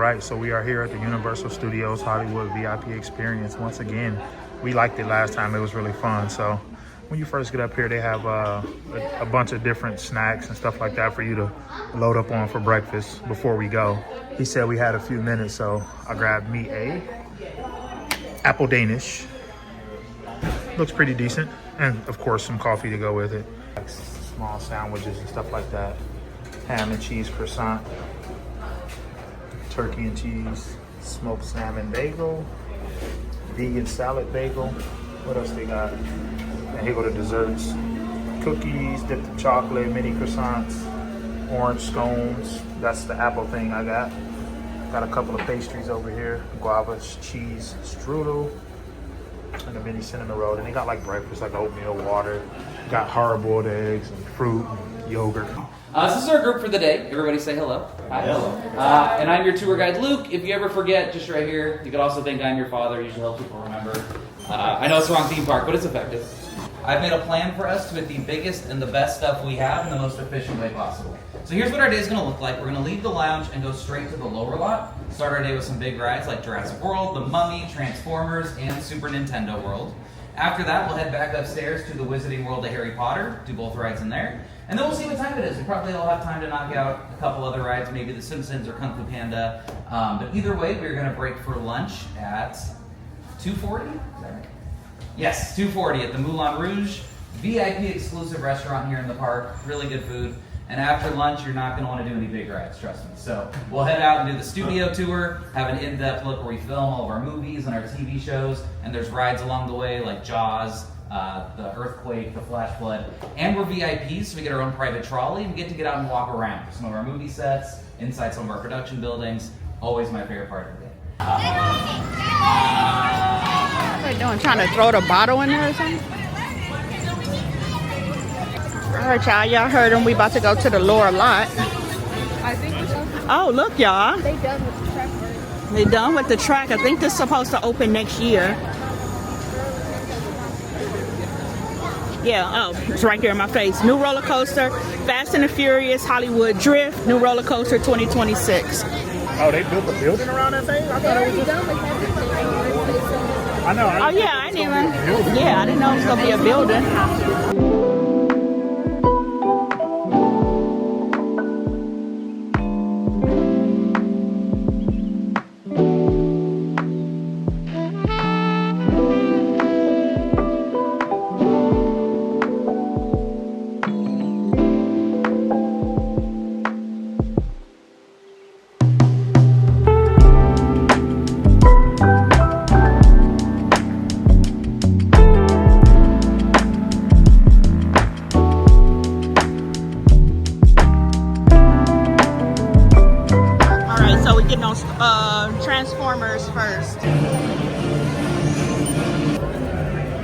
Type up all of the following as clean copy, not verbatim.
right, so we are here at the Universal Studios Hollywood VIP experience. Once again, we liked it last time. It was really fun. So when you first get up here, they have a bunch of different snacks and stuff like that for you to load up on for breakfast before we go. He said we had a few minutes, so I grabbed me a apple Danish. Looks pretty decent. And of course, some coffee to go with it. Like small sandwiches and stuff like that. Ham and cheese croissant. Turkey and cheese. Smoked salmon bagel. Vegan salad bagel. What else they got? And here go the desserts. Cookies, dipped in chocolate, mini croissants, orange scones. That's the apple thing I got. Got a couple of pastries over here. Guava cheese strudel. And a mini cinnamon roll. And they got like breakfast, like oatmeal, water. Got hard-boiled eggs and fruit and yogurt. This is our group for the day. Everybody say hello. Hi. Hello. And I'm your tour guide, Luke. If you ever forget, just right here, you could also think I'm your father. Usually help people remember. I know it's the wrong theme park, but it's effective. I've made a plan for us to get the biggest and the best stuff we have in the most efficient way possible. So here's what our day is going to look like. We're going to leave the lounge and go straight to the lower lot. Start our day with some big rides like Jurassic World, The Mummy, Transformers, and Super Nintendo World. After that, we'll head back upstairs to the Wizarding World of Harry Potter, do both rides in there. And then we'll see what time it is. We probably will have time to knock out a couple other rides, maybe The Simpsons or Kung Fu Panda. But either way, we're going to break for lunch at 2:40? Is that right? Yes, 2:40 at the Moulin Rouge, VIP exclusive restaurant here in the park. Really good food. And after lunch, you're not going to want to do any big rides, trust me. So we'll head out and do the studio tour, have an in-depth look where we film all of our movies and our TV shows. And there's rides along the way like Jaws, the Earthquake, the Flash Flood. And we're VIPs, so we get our own private trolley and we get to get out and walk around some of our movie sets, inside some of our production buildings. Always my favorite part of the day. What are they doing? Trying to throw the bottle in there or something? All right, y'all heard them. We about to go to the lower lot. I think we're done. Oh, look, y'all. They done with the track already. They done with the track. I think this is supposed to open next year. Yeah, oh, it's right here in my face. New roller coaster, Fast and the Furious, Hollywood Drift, new roller coaster 2026. Oh, they built a building around that thing? I thought it was just... I know. Oh, yeah, I didn't even... Yeah, I didn't know it was going to be a building. Transformers first.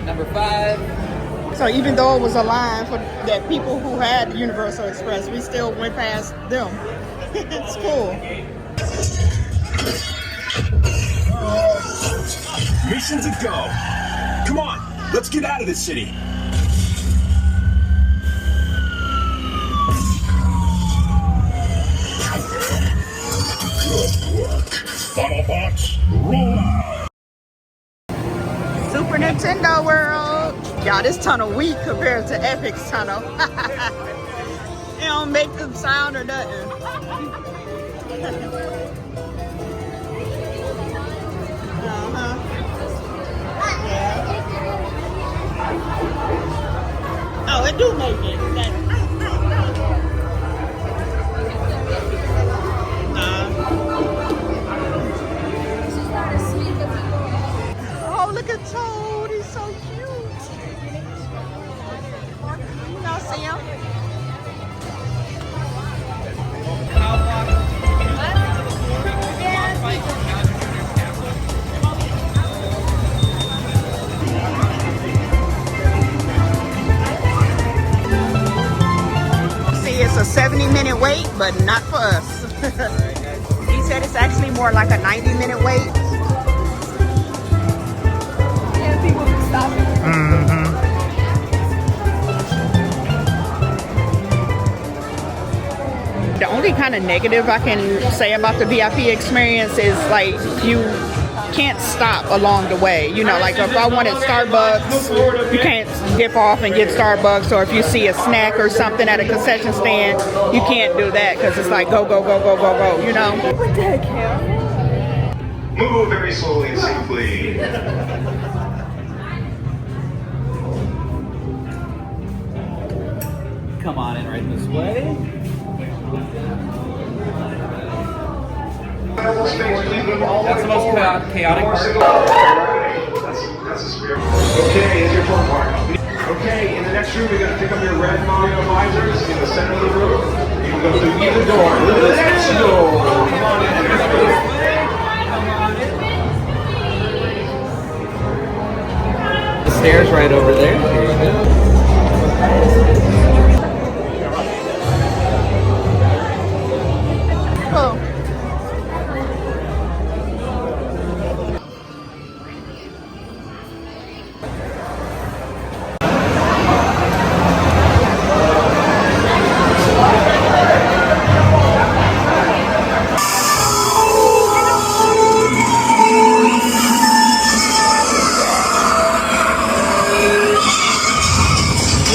Number 5. So even though it was a line for that people who had the Universal Express, we still went past them. It's cool. Mission to go. Come on, let's get out of this city. Good work. Autobots, roll out. Super Nintendo World. Y'all, this tunnel weak compared to Epic's tunnel. It don't make them sound or nothing. Oh, it do make it. Oh, look at Toad. He's so cute. Y'all see him? It's a 70-minute wait, but not for us. He said it's actually more like a 90-minute wait. Yeah, people can stop it. The only kind of negative I can say about the VIP experience is like you can't stop along the way. You know, like if I wanted Starbucks, you can't dip off and get Starbucks, or if you see a snack or something at a concession stand, you can't do that because it's like go, go, go, go, go, go, you know? What the heck, Cam? Move very slowly and safely. Come on in right this way. That's the most chaotic part. That's the spirit. Okay, it's your turn, part. Okay, in the next room, you're going to pick up your red Mario visors in the center of the room. You can go through either door. Let's go. Come on in. The stairs right over there. Here you go.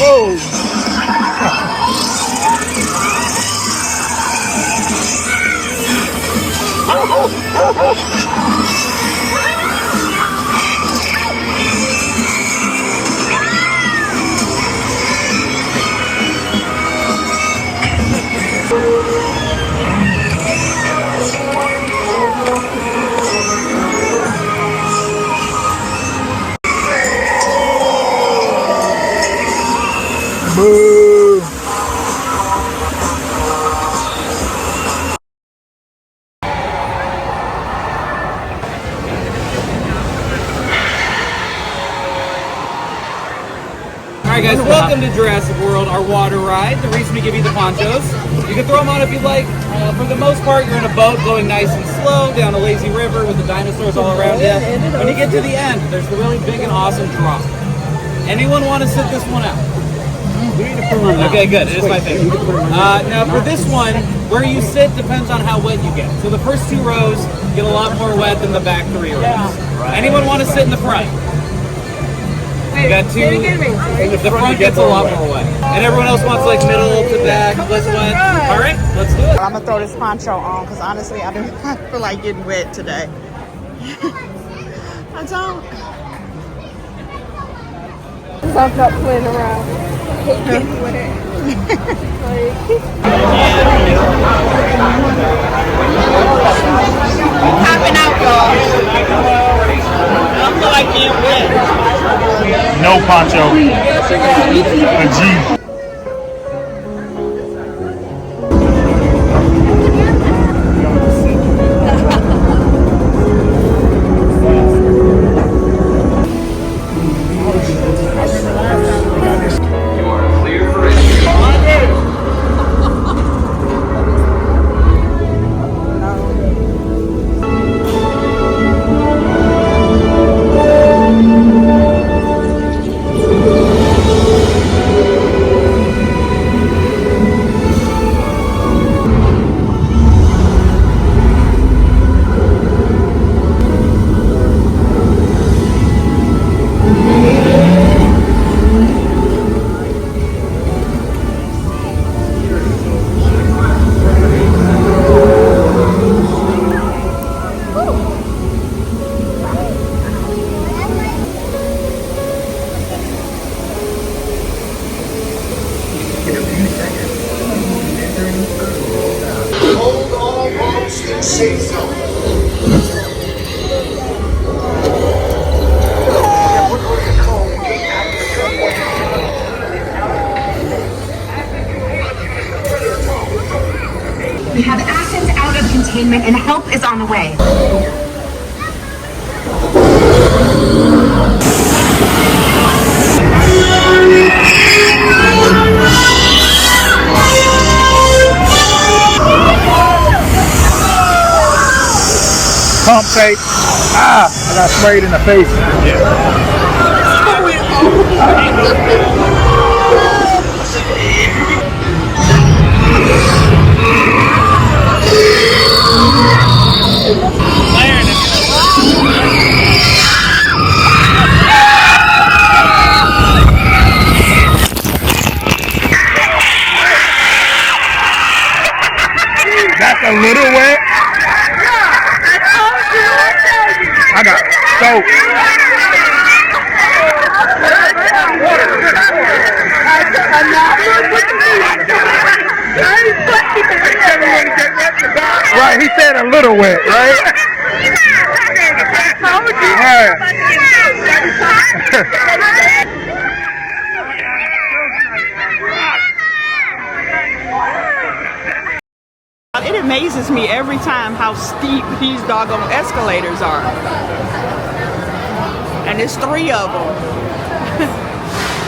Oh. Alright guys, welcome to Jurassic World, our water ride. The reason we give you the ponchos, you can throw them on if you like. For the most part, you're in a boat going nice and slow down a lazy river with the dinosaurs all around you. When you get to the end, there's the really big and awesome drop. Anyone want to sit this one out? Okay, good. It is my favorite. Now for this one, where you sit depends on how wet you get. So the first 2 rows get a lot more wet than the back 3 rows. Anyone want to sit in the front? You got 2. The front gets a lot more wet. And everyone else wants like middle to back, less wet. All right, let's do it. I'm gonna throw this poncho on because honestly, I don't feel like getting wet today. I don't. I'm not playing around. Hate getting with it. Popping out, y'all. I don't feel like being wet. No poncho. A G. Hold all boats in safe zone. We have Athens out of containment and help is on the way. Pump fake. Ah, I got sprayed in the face. Yeah. like a little wet. I got soaked. Right, he said a little wet, right? It amazes me every time how steep these doggone escalators are. And there's 3 of them.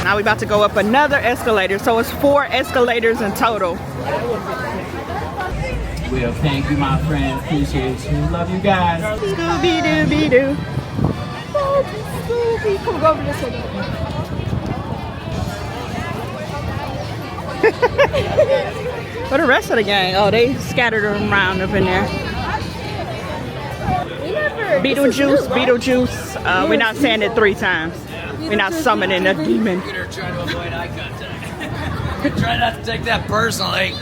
Now we're about to go up another escalator, so it's 4 escalators in total. Well, thank you, my friend. Appreciate you. Love you guys. Scooby-Dooby-Doo. Scooby, come go over this way. For the rest of the gang, oh, they scattered them around up in there. Beetlejuice, Beetlejuice. We're not saying it 3 times. We're not summoning a demon. Peter trying to avoid eye contact. Try not to take that personally.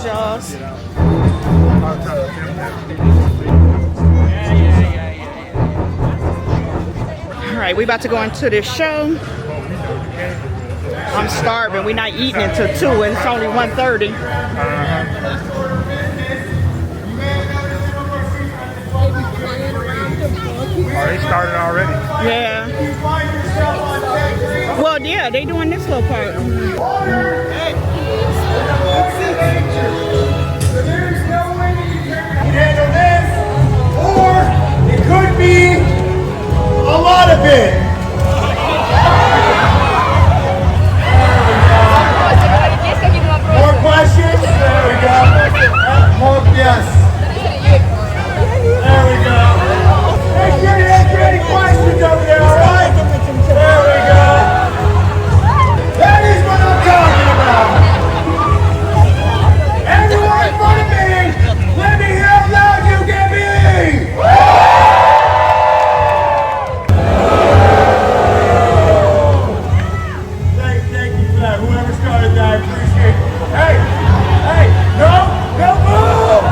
Jaws. All right, we about to go into this show. I'm starving. We're not eating until 2 and it's only 1:30. Oh, they started already. Yeah. Well, yeah, they doing this little part. There's no way that you can handle this, or it could be a lot of it. More questions? There we go. More, yes. There we go. Make sure you answer any questions over there, all right? There we go. That is what I'm talking about. Everyone in front of me, let me hear how loud you can be. Thank you for that. Whoever started that, I appreciate it. Hey, no move!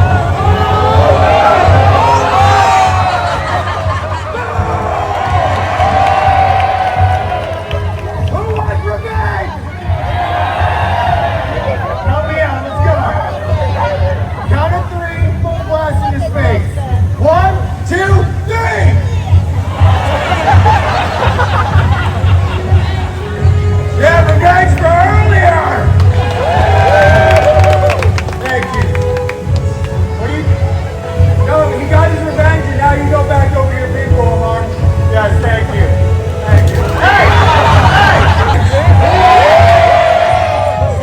Who wants revenge? Help me out, let's go. Count of 3, full blast in his face. 1, 2, 3! Yeah, revenge for earlier! Thank you. What do you... No, he got his revenge and now you go back over your people, Omar. Yes, thank you. Thank you. Hey!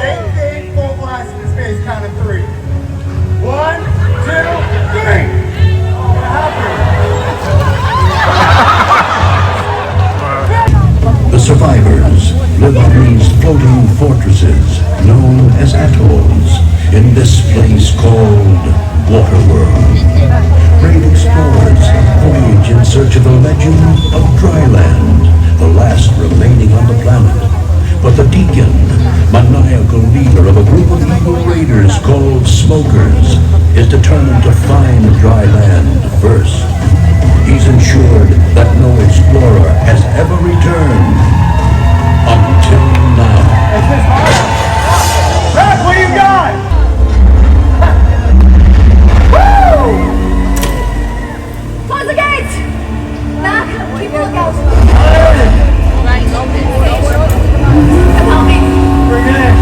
Same thing, full blast in his face, count of 3. 1, 2, 3! What happened? The survivors live on these floating fortresses known as atolls in this place called WaterWorld. Brave explorers voyage in search of the legend of Dryland, the last remaining on the planet. But the Deacon, maniacal leader of a group of evil raiders called Smokers, is determined to find Dryland first. He's ensured that no explorer has ever returned until now. Zach, what do you got? Woo! Close the gates! Knock, keep a lookout. Help me. Bring it in.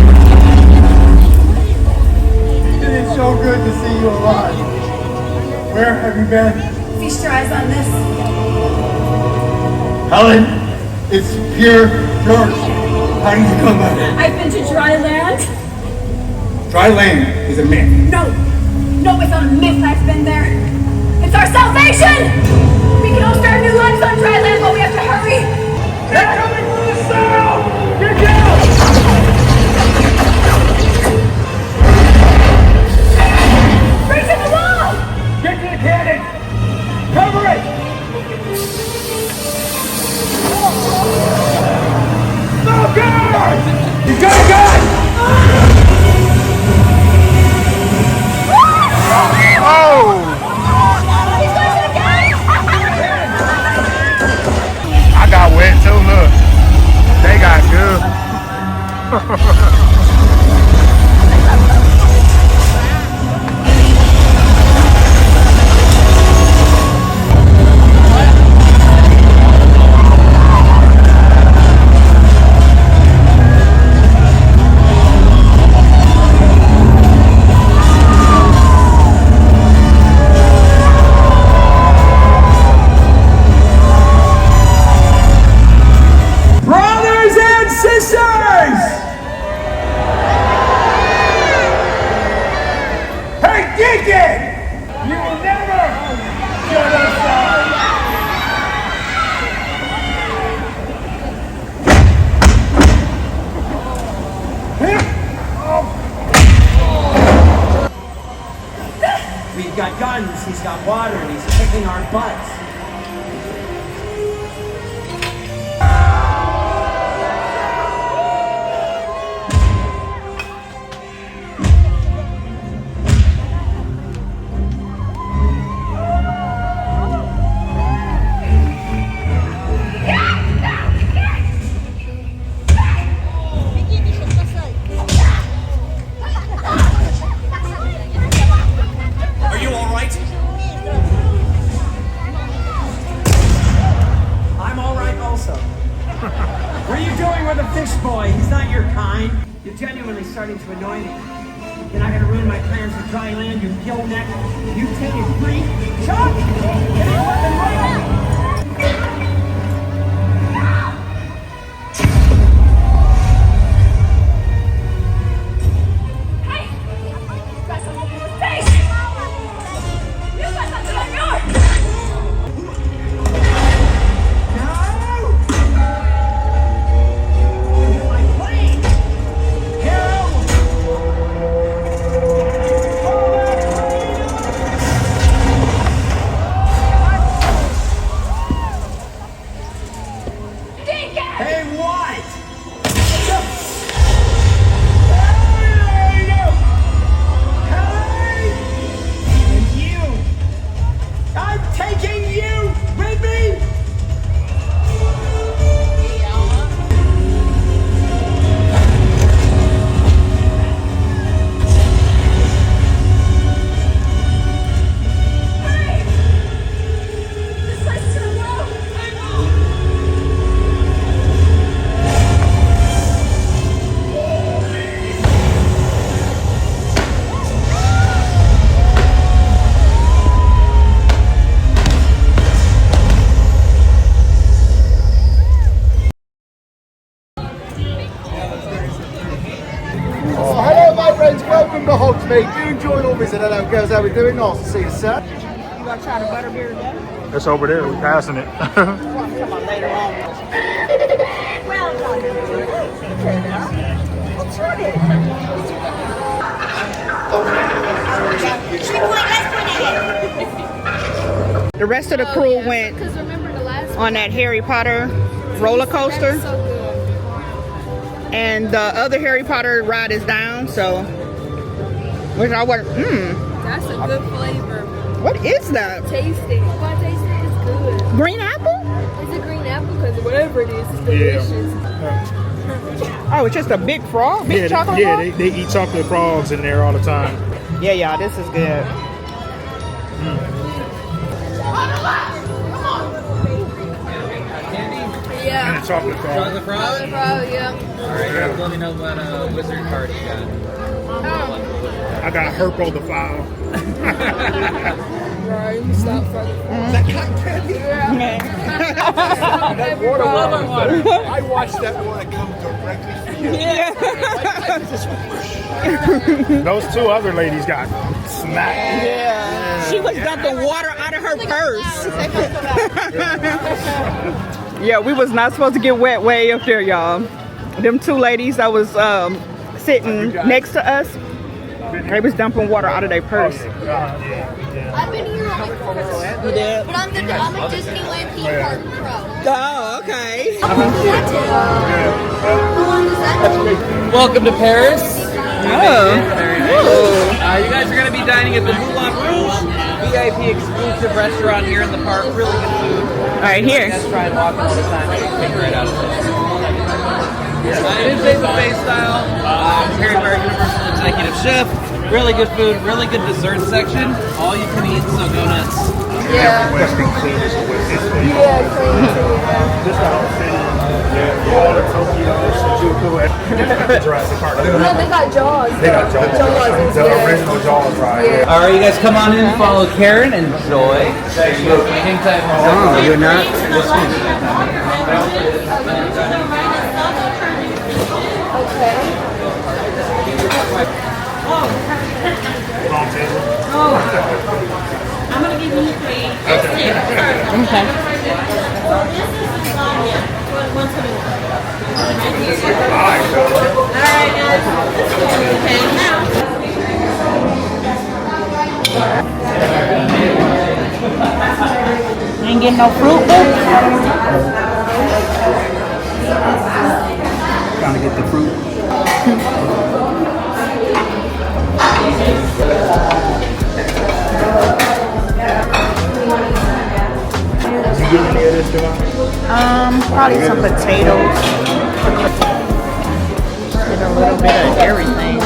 It is so good to see you alive. Where have you been? Feast your eyes on this. Helen, it's pure dirt. How did you come back? I've been to dry land. Dry land is a myth. No, it's not a myth. I've been there. It's our salvation! We can all start new lives on dry land, but we have to hurry. They're coming from the south! Get down! Break in the wall! Get to the cannon! Cover it! No guard! He's got a gun! Take it! You will never shut us down! We've got guns, he's got water, and he's kicking our butts. Are you all right? I'm all right also. What are you doing with a fish boy? He's not your kind. You're genuinely starting to annoy me. You're not gonna ruin my plans for dry land, you gill neck, you tainted freak. Chuck! Get your weapon right! Hey! You got something in your face! You got something on yours! My plane! Hey, what? And you! I'm taking you with me! This place is gonna blow! Hello, my friends. Welcome to Hogsmeade. Do enjoy your visit. Hello, girls. How we doing? Nice to see you, sir. You gonna try the butterbeer today? It's over there. We're passing it. Come on later on. Well done. What's wrong with it? The rest of the crew went Because remember the last on that Harry Potter roller coaster, so good. and the other Harry Potter ride is down. So, which I went. That's a good flavor. What is that? Taste it. You want to taste it? It's good. Green apple? It's a green apple because whatever it is, it's delicious. Oh, it's just a big frog, big chocolate yeah, frog. they eat chocolate frogs in there all the time. Yeah, y'all, this is good. Yeah. And a chocolate frog. Chocolate frog? Frog, yeah. Alright, guys, let me know what wizard card you got. I got Herpo the File. Right, stop fucking. That cotton candy? That water. I watched that water come directly for you. Those two other ladies got smacked. Yeah. She was dumping water out of her purse. Yeah, we was not supposed to get wet way up there, y'all. Them two ladies that was sitting next to us, they was dumping water out of their purse. I've been here like You did? but I'm a Disneyland theme park pro. Oh, okay. How long does that take? Welcome to Paris. Oh. You guys are going to be dining at the Moulin Rouge, VIP exclusive restaurant here in the park. Really good food. All right, here. Let's try and walk all the time. Take right out of it. It is a buffet style. Harry Potter Universal Executive Chef. Really good food, really good dessert section. All you can eat, so go nuts. Yeah. Western clean is a Yeah, clean too, yeah. This whole city, all the Tokyo, Shinjuku, and Jurassic Park. No, they got Jaws. They got Jaws. Jaws, The yeah. original Jaws ride. Yeah. All right, you guys come on in, follow Karen, enjoy. There you go. Hang tight. Oh, you're not listening. Okay. Long table. Oh, ain't no fruit booth? Trying to get the fruit. You get any of this, Javonne? Probably some potatoes. Get a little bit of everything. You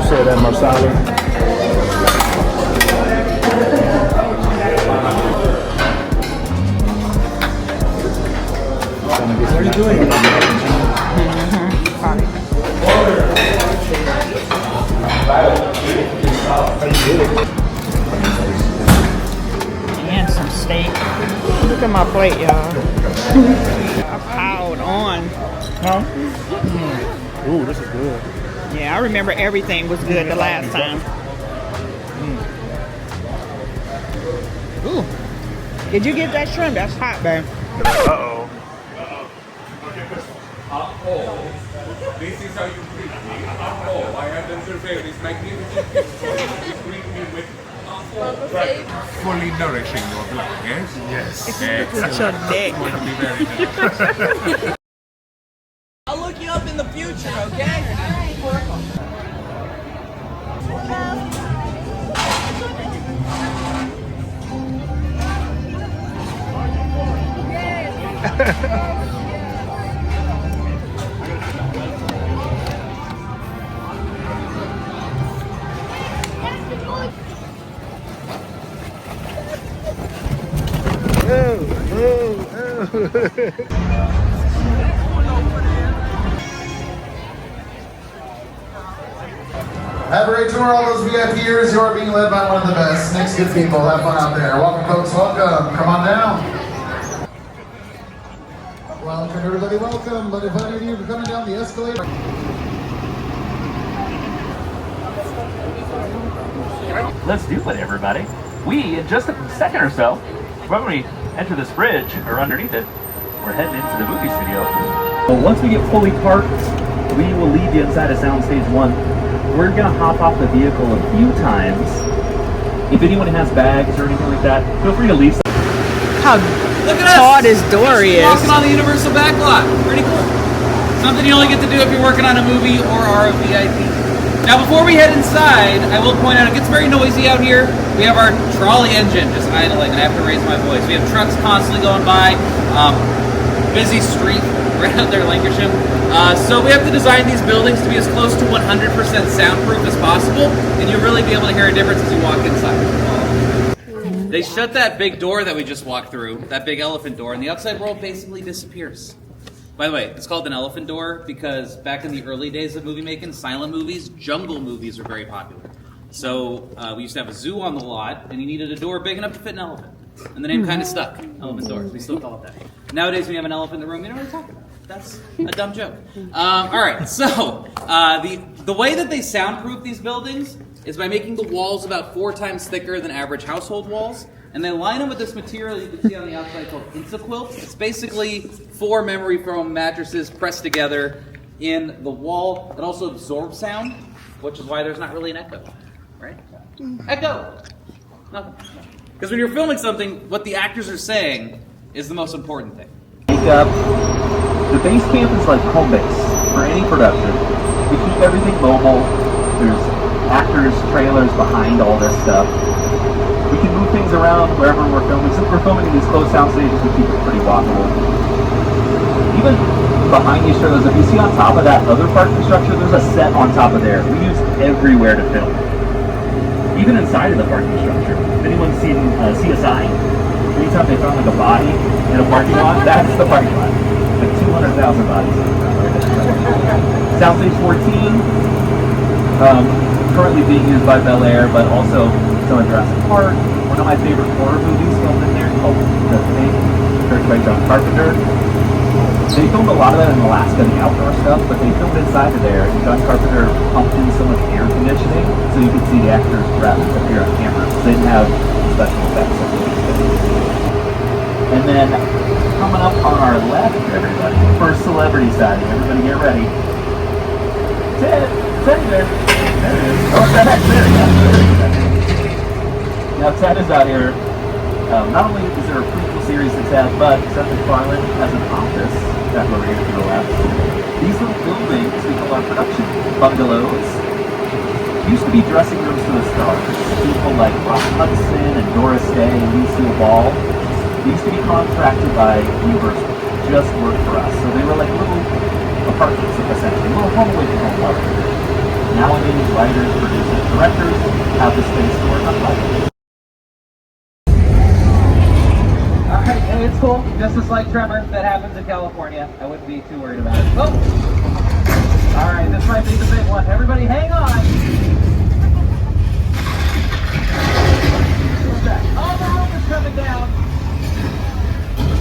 said that marsala. What are you doing? And some steak. Look at my plate, y'all. I piled on. Huh? Ooh, this is good. Yeah, I remember everything was good the last time. Ooh. Did you get that shrimp? That's hot, babe. Uh-oh. This is how you greet me. I have them surveil this magnificent gift for you. You greet me with fully nourishing your blood, yes? Yes. It's your neck. It's going to be very nice. I'll look you up in the future, okay? Have a great tour, all those VIPers. You are being led by one of the best. Next good people. Have fun out there. Welcome, folks. Welcome. Come on down. Welcome, everybody. Welcome. But if any of you are coming down the escalator. Let's do it, everybody. We, in just a second or so, when we enter this bridge, or underneath it, we're heading into the movie studio. Well, once we get fully parked, we will leave you inside of Soundstage 1. We're gonna hop off the vehicle a few times. If anyone has bags or anything like that, feel free to leave some. How tall this door is. Walking on the Universal backlot. Pretty cool. Something you only get to do if you're working on a movie or are a VIP. Now, before we head inside, I will point out it gets very noisy out here. We have our trolley engine just idling, and I have to raise my voice. We have trucks constantly going by. Busy street right out there in Lancashire. So we have to design these buildings to be as close to 100% soundproof as possible, and you'll really be able to hear a difference as you walk inside. They shut that big door that we just walked through, that big elephant door, and the outside world basically disappears. By the way, it's called an elephant door because back in the early days of movie making, silent movies, jungle movies were very popular. So we used to have a zoo on the lot, and you needed a door big enough to fit an elephant. And the name kind of stuck, elephant doors. We still call it that. Nowadays, when you have an elephant in the room, you know what I'm talking about. That's a dumb joke. All right, so the way that they soundproof these buildings is by making the walls about 4 times thicker than average household walls, and they line them with this material you can see on the outside called Instaquilt. It's basically 4 memory foam mattresses pressed together in the wall that also absorbs sound, which is why there's not really an echo, right? Echo! Nothing. Because when you're filming something, what the actors are saying is the most important thing. Makeup. The base camp is like home base for any production. We keep everything mobile. There's actors, trailers behind all this stuff. We can move things around wherever we're filming. Since we're filming in these closed sound stages, we keep it pretty walkable. Even behind these trailers, if you see on top of that other parking structure, there's a set on top of there. We use everywhere to film. Even inside of the parking structure. If anyone's seen CSI, anytime they found like a body in a parking lot, that's the parking lot. Like 200,000 bodies. Soundstage 14, currently being used by Bel Air, but also some of Jurassic Park. One of my favorite horror movies filmed in there called The Thing, directed by John Carpenter. They filmed a lot of that in Alaska, the outdoor stuff, but they filmed inside of there, and John Carpenter pumped in so much air conditioning so you could see the actors' breath appear on camera. They didn't have special effects. And then, coming up on our left, everybody, first celebrity sighting. Everybody get ready. Ted there. There it is. Oh, there he is. Now Ted is out here Not only is there a prequel series to Ted, but Seth MacFarlane has an office that we're going to go at. These little buildings we call our production bungalows used to be dressing rooms for the stars. People like Rock Hudson and Doris Day and Lucille Ball used to be contracted by Universal to just work for us. So they were like little apartments, essentially, little home away from home apartments. Nowadays, writers, producers, directors have the space to work on life. Alright, hey, it's cool. Just a slight tremor that happens in California. I wouldn't be too worried about it. Oh! Alright, this might be the big one. Everybody hang on! Oh, the roof is coming down!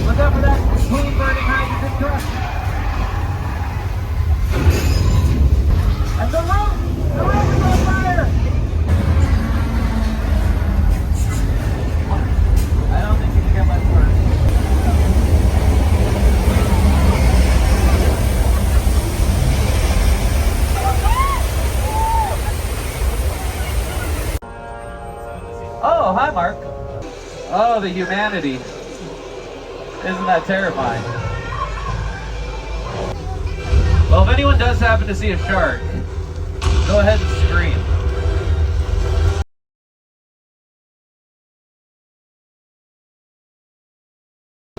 Look out for that clean burning hydrogen truck! And the roof is on fire! I don't think you can get much worse. Oh, hi, Mark. Oh, the humanity. Isn't that terrifying? Well, if anyone does happen to see a shark, go ahead and scream.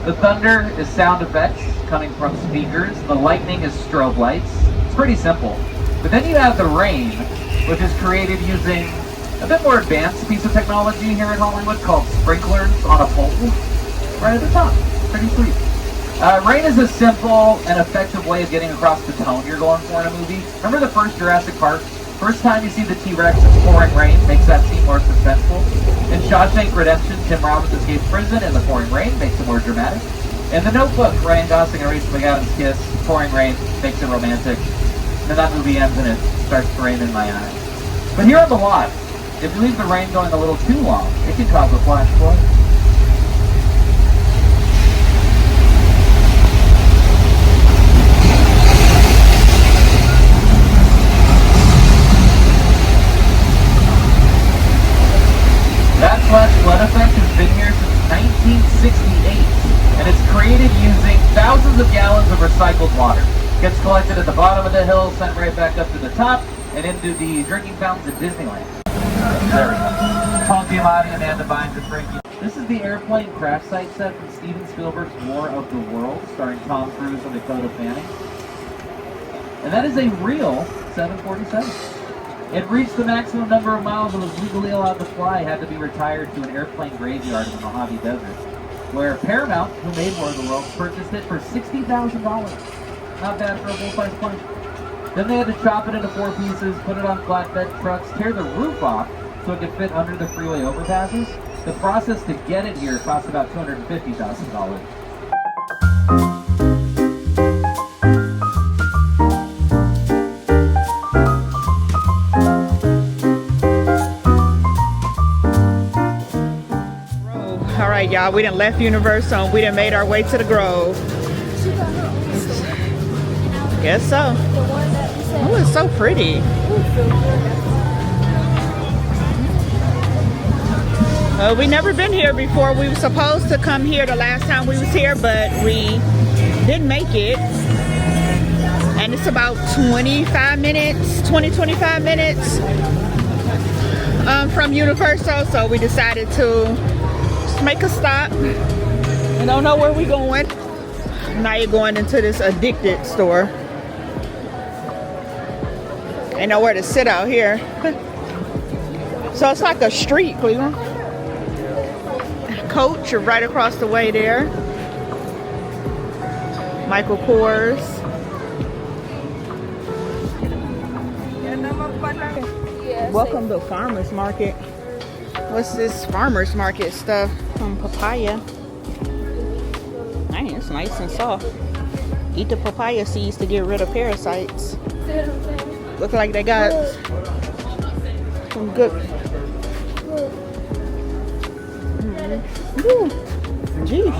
The thunder is sound effects coming from speakers. The lightning is strobe lights. It's pretty simple. But then you have the rain, which is created using a bit more advanced piece of technology here in Hollywood called sprinklers on a pole right at the top. Pretty sweet. Rain is a simple and effective way of getting across the tone you're going for in a movie. Remember the first Jurassic Park? First time you see the T-Rex, it's pouring rain, makes that scene more suspenseful. In Shawshank Redemption, Tim Robbins escapes prison and the pouring rain makes it more dramatic. In The Notebook, Ryan Gosling and Rachel McAdams kiss, pouring rain makes it romantic. And then that movie ends and it starts to rain in my eyes. But here on the lot, if you leave the rain going a little too long, it can cause a flash flood. That flash flood effect has been here since 1968, and it's created using thousands of gallons of recycled water. It gets collected at the bottom of the hill, sent right back up to the top, and into the drinking fountains at Disneyland. There we go. Paul Giamatti, Amanda Bynes, and Frankie. This is the airplane crash site set from Steven Spielberg's War of the World, starring Tom Cruise and Dakota Fanning. And that is a real 747. It reached the maximum number of miles it was legally allowed to fly, had to be retired to an airplane graveyard in the Mojave Desert, where Paramount, who made War of the World, purchased it for $60,000. Not bad for a full-size plane. Then they had to chop it into 4 pieces, put it on flatbed trucks, tear the roof off so it could fit under the freeway overpasses. The process to get it here cost about $250,000. All right, y'all, we done left Universal and we done made our way to the Grove. Guess so. Oh, it's so pretty. We never been here before. We were supposed to come here the last time we was here, but we didn't make it. And it's about 25 minutes from Universal, so we decided to just make a stop. We don't know where we're going. Now you're going into this Addicted store. Ain't nowhere to sit out here. So it's like a street, Cleveland. Coach, you're right across the way there. Michael Kors. Welcome to Farmers Market. What's this Farmers Market stuff? Papaya. Man, it's nice and soft. Eat the papaya seeds to get rid of parasites. Look like they got some good. Geez.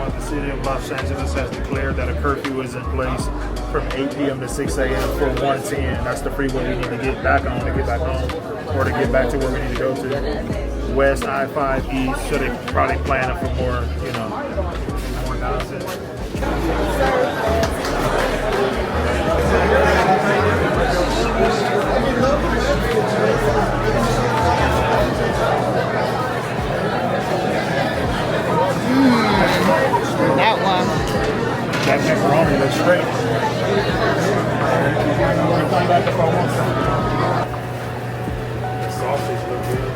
The city of Los Angeles has declared that a curfew is in place from 8 p.m. to 6 a.m. for 110. That's the freeway we need to get back on to get back home or to get back to where we need to go to. West, I-5, East, so they're probably planning for more, you know, more nonsense. That one. That pepperoni looks great. I'll come back if I want some. The sausage looks good.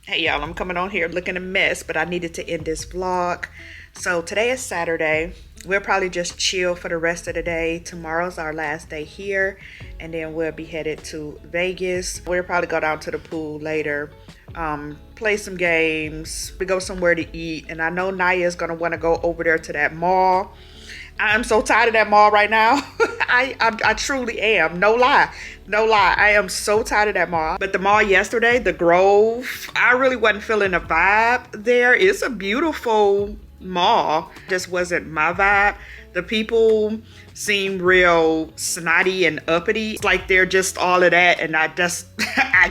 Hey y'all, I'm coming on here looking a mess, but I needed to end this vlog. So today is Saturday. We'll probably just chill for the rest of the day. Tomorrow's our last day here, and then we'll be headed to Vegas. We'll probably go down to the pool later, play some games, we go somewhere to eat, and I know Naya's gonna want to go over there to that mall. I'm so tired of that mall right now. I truly am. No lie. I am so tired of that mall. But the mall yesterday, the Grove, I really wasn't feeling a vibe there. It's a beautiful mall. Just wasn't my vibe. The people seem real snotty and uppity. It's like they're just all of that, and I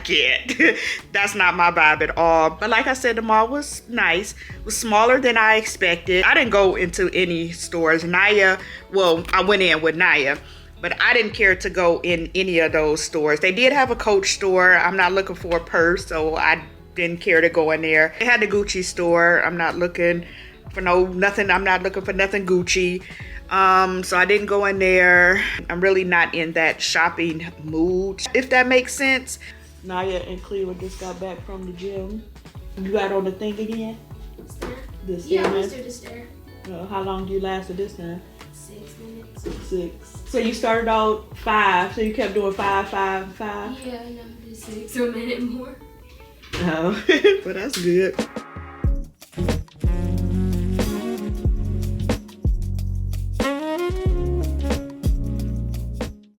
can't. That's not my vibe at all. But like I said, the mall was nice. It was smaller than I expected. I didn't go into any stores. Naya, well, I went in with Naya, but I didn't care to go in any of those stores. They did have a Coach store. I'm not looking for a purse, so I didn't care to go in there. They had the Gucci store. I'm not looking for nothing. I'm not looking for nothing Gucci. So I didn't go in there. I'm really not in that shopping mood, if that makes sense. Naya and Cleo just got back from the gym. You got on the thing again? The stair? Yeah, let's do the stair. How long do you last at this time? 6 minutes. 6. So you started out 5, so you kept doing 5, 5, 5? Yeah, I know. 6 or a minute more. Oh, but that's good.